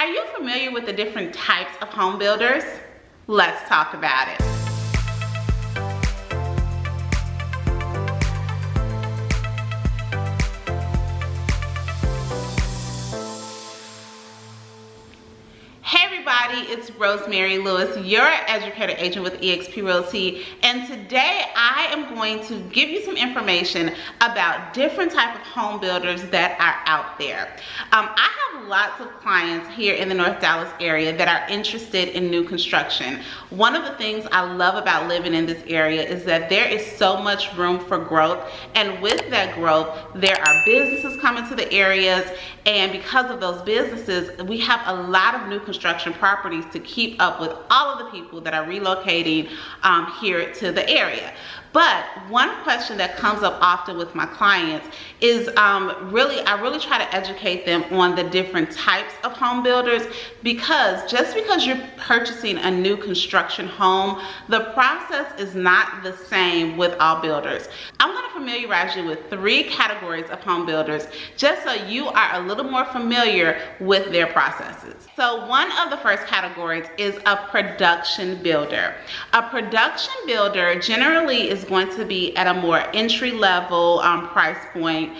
Are you familiar with the different types of home builders? Let's talk about it. Hey everybody, it's Rosemary Lewis, your educator agent with eXp Realty, and today I am going to give you some information about different type of home builders that are out there. I have lots of clients here in the North Dallas area that are interested in new construction. One of the things I love about living in this area is that there is so much room for growth, and with that growth there are businesses coming to the areas, and because of those businesses we have a lot of new construction properties to keep up with all of the people that are relocating here to the area. But one question that comes up often with my clients is I really try to educate them on the different types of home builders, because just because you're purchasing a new construction home, the process is not the same with all builders. I'm going to familiarize you with 3 categories of home builders just so you are a little more familiar with their processes. So one of the first categories is a production builder. A production builder generally is going to be at a more entry-level price point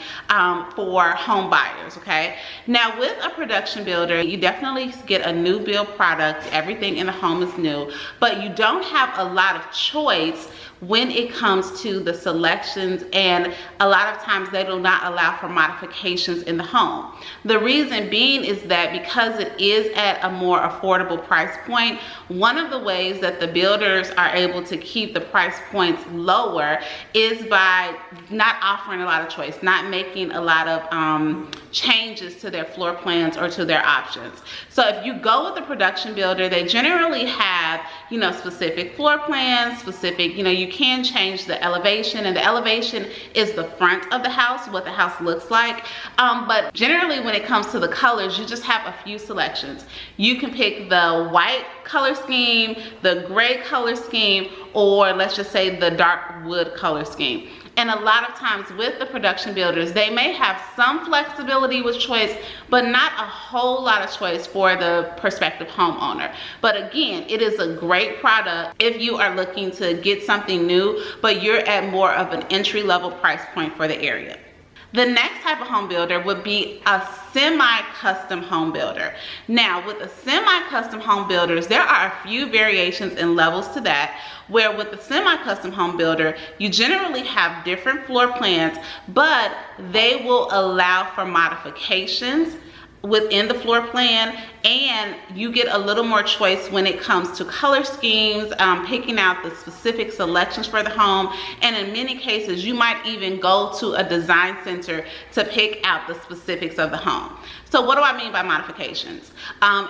for home buyers, okay? Now with a production builder, you definitely get a new build product. Everything in the home is new, but you don't have a lot of choice when it comes to the selections, and a lot of times they do not allow for modifications in the home. The reason being is that because it is at a more affordable price point, one of the ways that the builders are able to keep the price points lower is by not offering a lot of choice, not making a lot of changes to their floor plans or to their options. So if you go with the production builder, they generally have, specific floor plans, specific, you can change the elevation, and the elevation is the front of the house, what the house looks like. But generally when it comes to the colors, you just have a few selections. You can pick the white color scheme, the gray color scheme, or let's just say the dark wood color scheme. And a lot of times with the production builders, they may have some flexibility with choice, but not a whole lot of choice for the prospective homeowner. But again, it is a great product if you are looking to get something new, but you're at more of an entry-level price point for the area. The next type of home builder would be a semi-custom home builder. Now with the semi-custom home builders, there are a few variations and levels to that, where with the semi-custom home builder, you generally have different floor plans, but they will allow for modifications within the floor plan, and you get a little more choice when it comes to color schemes, picking out the specific selections for the home, and in many cases you might even go to a design center to pick out the specifics of the home. So what do I mean by modifications?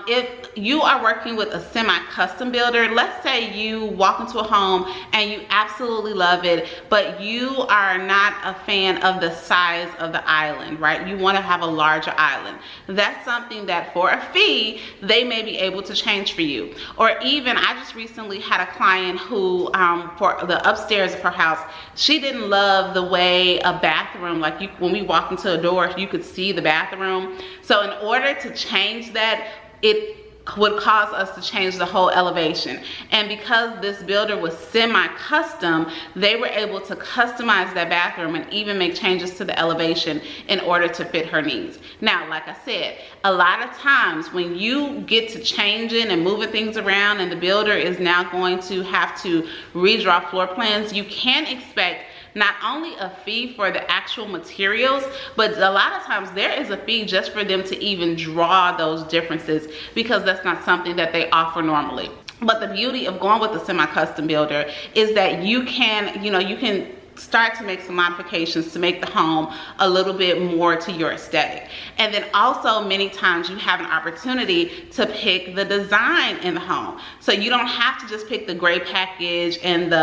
If you are working with a semi-custom builder, let's say you walk into a home and you absolutely love it, but you are not a fan of the size of the island, right? You want to have a larger island. That's something that for a fee, they may be able to change for you. Or even, I just recently had a client who, for the upstairs of her house, she didn't love the way a bathroom, like when we walk into a door, you could see the bathroom. So in order to change that, it would cause us to change the whole elevation. And because this builder was semi-custom, they were able to customize that bathroom and even make changes to the elevation in order to fit her needs. Now, like I said, a lot of times when you get to changing and moving things around and the builder is now going to have to redraw floor plans, you can expect not only a fee for the actual materials, but a lot of times there is a fee just for them to even draw those differences, because that's not something that they offer normally. But the beauty of going with the semi-custom builder is that you can, you can start to make some modifications to make the home a little bit more to your aesthetic. And then also many times you have an opportunity to pick the design in the home. So you don't have to just pick the gray package and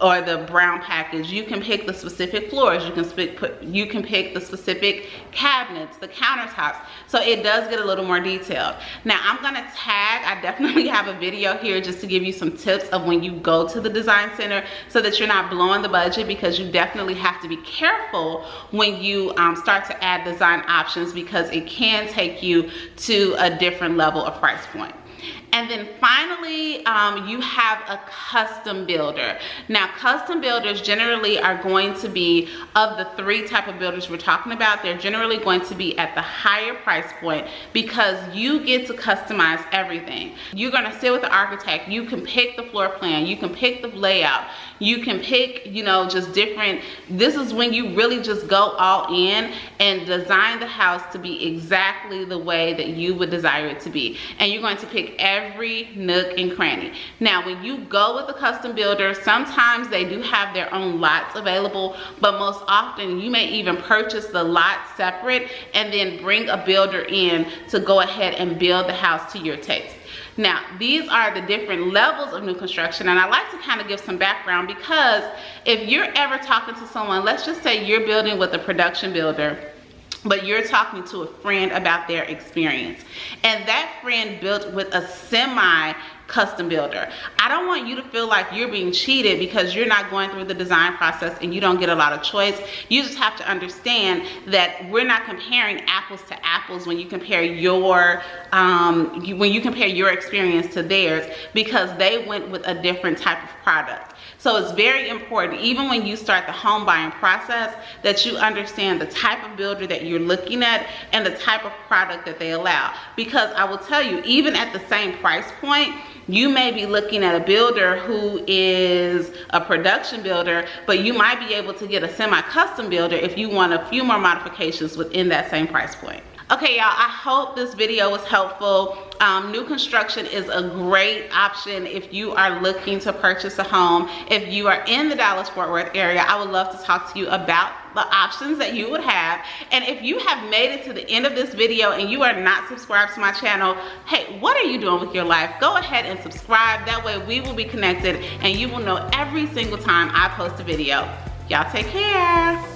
or the brown package. You can pick the specific floors, you can pick the specific cabinets, the countertops. So it does get a little more detailed. Now I'm gonna tag, I definitely have a video here just to give you some tips of when you go to the design center so that you're not blowing the budget, because you definitely have to be careful when you start to add design options, because it can take you to a different level of price point. And then finally, you have a custom builder. Now, custom builders generally are going to be, of the 3 type of builders we're talking about, they're generally going to be at the higher price point because you get to customize everything. You're gonna sit with the architect, you can pick the floor plan, you can pick the layout, you can pick, you know, just different, this is when you really just go all in and design the house to be exactly the way that you would desire it to be. And you're going to pick every nook and cranny. Now, when you go with a custom builder, sometimes they do have their own lots available, but most often you may even purchase the lot separate and then bring a builder in to go ahead and build the house to your taste. Now, these are the different levels of new construction, and I like to kind of give some background, because if you're ever talking to someone, let's just say you're building with a production builder, but you're talking to a friend about their experience, and that friend built with a semi-custom builder. I don't want you to feel like you're being cheated because you're not going through the design process and you don't get a lot of choice. You just have to understand that we're not comparing apples to apples when you compare your experience to theirs, because they went with a different type of product. So it's very important, even when you start the home buying process, that you understand the type of builder that you're looking at and the type of product that they allow. Because I will tell you, even at the same price point, you may be looking at a builder who is a production builder, but you might be able to get a semi-custom builder if you want a few more modifications within that same price point. Okay, y'all, I hope this video was helpful. New construction is a great option if you are looking to purchase a home. If you are in the Dallas-Fort Worth area, I would love to talk to you about the options that you would have. And if you have made it to the end of this video and you are not subscribed to my channel, hey, what are you doing with your life? Go ahead and subscribe. That way we will be connected and you will know every single time I post a video. Y'all take care.